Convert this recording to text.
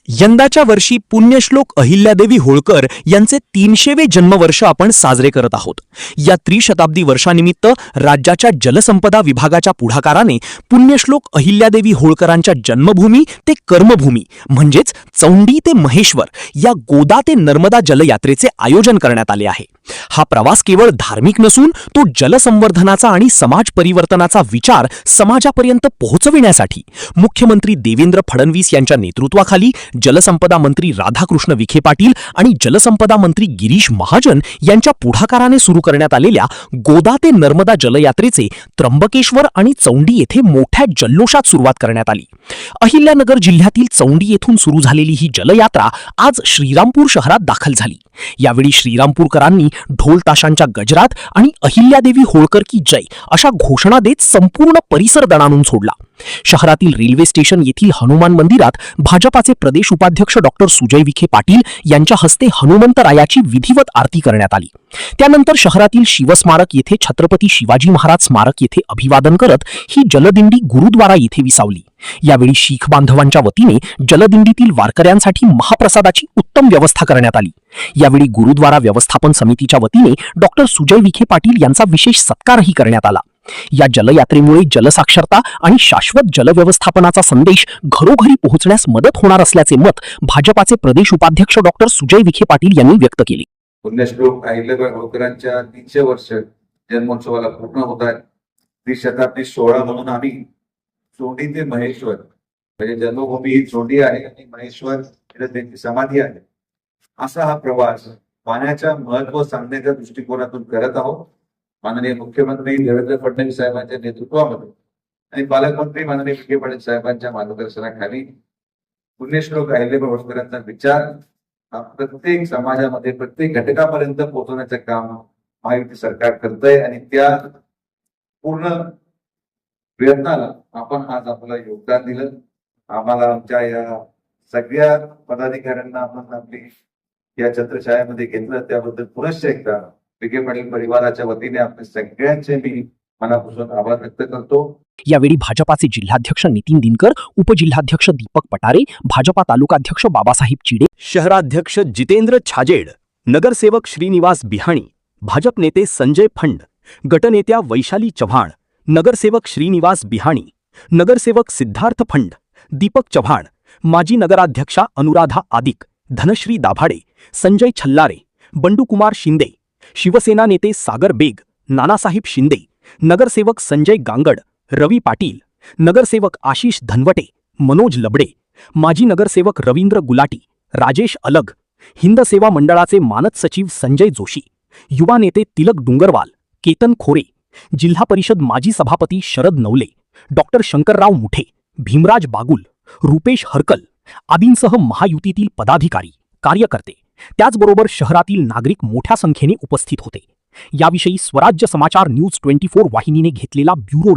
यंदाच्या वर्षी पुण्यश्लोक अहिल्यादेवी होळकर यांचे 300वे जन्मवर्ष आपण साजरे करत आहोत। या त्रिशताब्दी वर्षानिमित्त राज्याच्या जलसंपदा विभागाच्या पुढाकाराने पुण्यश्लोक अहिल्यादेवी होळकरांच्या जन्मभूमी ते कर्मभूमी म्हणजेच चौंडी ते महेश्वर या गोदा ते नर्मदा जलयात्रेचे आयोजन करण्यात आले आहे। हा प्रवास केवळ धार्मिक नसून तो जलसंवर्धनाचा आणि समाज परिवर्तनाचा विचार समाजापर्यंत पोहोचविण्यासाठी मुख्यमंत्री देवेंद्र फडणवीस यांच्या नेतृत्वाखाली जलसंपदा मंत्री राधाकृष्ण विखे पाटील आणि जलसंपदा मंत्री गिरीश महाजन यांच्या पुढाकाराने सुरू करण्यात आलेल्या गोदा ते नर्मदा जलयात्रेचे त्र्यंबकेश्वर आणि चौंडी येथे मोठ्या जल्लोषात सुरुवात करण्यात आली। अहिल्यानगर जिल्ह्यातील चौंडी येथून सुरू झालेली ही जलयात्रा आज श्रीरामपूर शहरात दाखल झाली। यावेळी श्रीरामपूरकरांनी ढोल ताशांच्या गजरात आणि अहिल्यादेवी होळकर की जय अशा घोषणा देत संपूर्ण परिसर दणाणून सोडला। शहरातील रेल्वे स्टेशन येथील हनुमान मंदिरात भाजपाचे प्रदेश उपाध्यक्ष डॉक्टर सुजय विखे पाटील यांच्या हस्ते हनुमंतरायाची विधिवत आरती करण्यात आली। त्यानंतर शहरातील शिवस्मारक येथे छत्रपती शिवाजी महाराज स्मारक येथे अभिवादन करत ही जलदिंडी गुरुद्वारा येथे विसावली। यावेळी शीख बांधवांच्या वतीने जलदिंडीतील वारकऱ्यांसाठी महाप्रसादाची उत्तम व्यवस्था करण्यात आली। यावेळी गुरुद्वारा व्यवस्थापन समितीच्या वतीने डॉक्टर सुजय विखे पाटील यांचा विशेष सत्कारही करण्यात आला। या जलयात्रेमुळे जलसाक्षरता आणि शाश्वत जलव्यवस्थापनाचा संदेश घरोघरी पोहोचण्यास मदत होणार असल्याचे मत भाजपाचे प्रदेश उपाध्यक्ष डॉक्टर सुजय विखे पाटील यांनी व्यक्त केले। पुण्यश्लोक अहिल्याबाई होळकरांच्या 300 वर्ष जन्मोत्सवाला पूर्ण होत आहेत। त्रिशताब्दी सोहळा म्हणून आम्ही चौंडी ते महेश्वर म्हणजे जन्मभूमी ही चौंडी आहे आणि महेश्वर त्यांची समाधी आहे असा हा प्रवास पाण्याच्या महत्व सांगण्याच्या दृष्टिकोनातून करत आहोत। माननीय मुख्यमंत्री देवेंद्र फडणवीस साहेबांच्या नेतृत्वामध्ये आणि पालकमंत्री माननीय विखे पाटील साहेबांच्या मार्गदर्शनाखाली पुण्यश्लोक अहिल्याबाई होळकरांचा विचार हा प्रत्येक समाजामध्ये प्रत्येक घटकापर्यंत पोहोचवण्याचं काम महायुती सरकार करतंय आणि त्या पूर्ण प्रयत्नाला आपण आज आपलं योगदान दिलं। आम्हाला आमच्या या सगळ्या पदाधिकाऱ्यांना आपण आपली या छत्रछायामध्ये घेतलं त्याबद्दल पुनश्च एकदा विखे पाटील परिवाराच्या वतीने आपल्या सगळ्यांचे मी मनापासून आभार व्यक्त करतो। यावेळी भाजपाचे जिल्हाध्यक्ष नितीन दिनकर, उपजिल्हाध्यक्ष दीपक पटारे, भाजपा तालुकाध्यक्ष बाबासाहेब चिडे, शहराध्यक्ष जितेंद्र छाजेड, नगरसेवक श्रीनिवास बिहाणी, भाजप नेते संजय फंड, गटनेत्या वैशाली चव्हाण, नगरसेवक श्रीनिवास बिहाणी, नगरसेवक सिद्धार्थ फंड, दीपक चव्हाण, माजी नगराध्यक्षा अनुराधा आदिक, धनश्री दाभाडे, संजय छल्लारे, बंडूकुमार शिंदे, शिवसेना नेते सागर बेग, नानासाहेब शिंदे, नगरसेवक संजय गांगड, रवी पाटील, नगरसेवक आशिष धनवटे, मनोज लबडे, माजी नगरसेवक रवींद्र गुलाटी, राजेश अलग, हिंद सेवा मंडळाचे मानद सचिव संजय जोशी, युवा नेते तिलक डुंगरवाल, केतन खोरे, जिल्हा परिषद माजी सभापती शरद नवले, डॉक्टर शंकरराव मुठे, भीमराज बागुल, रुपेश हरकल आदींसह महायुतीतील पदाधिकारी, कार्यकर्ते त्याचबरोबर शहरातील नागरिक मोठ्या संख्येने उपस्थित होते। याविषयी स्वराज्य समाचार न्यूज 24 वाहिनीने घेतलेला ब्युरो रिपोर्ट।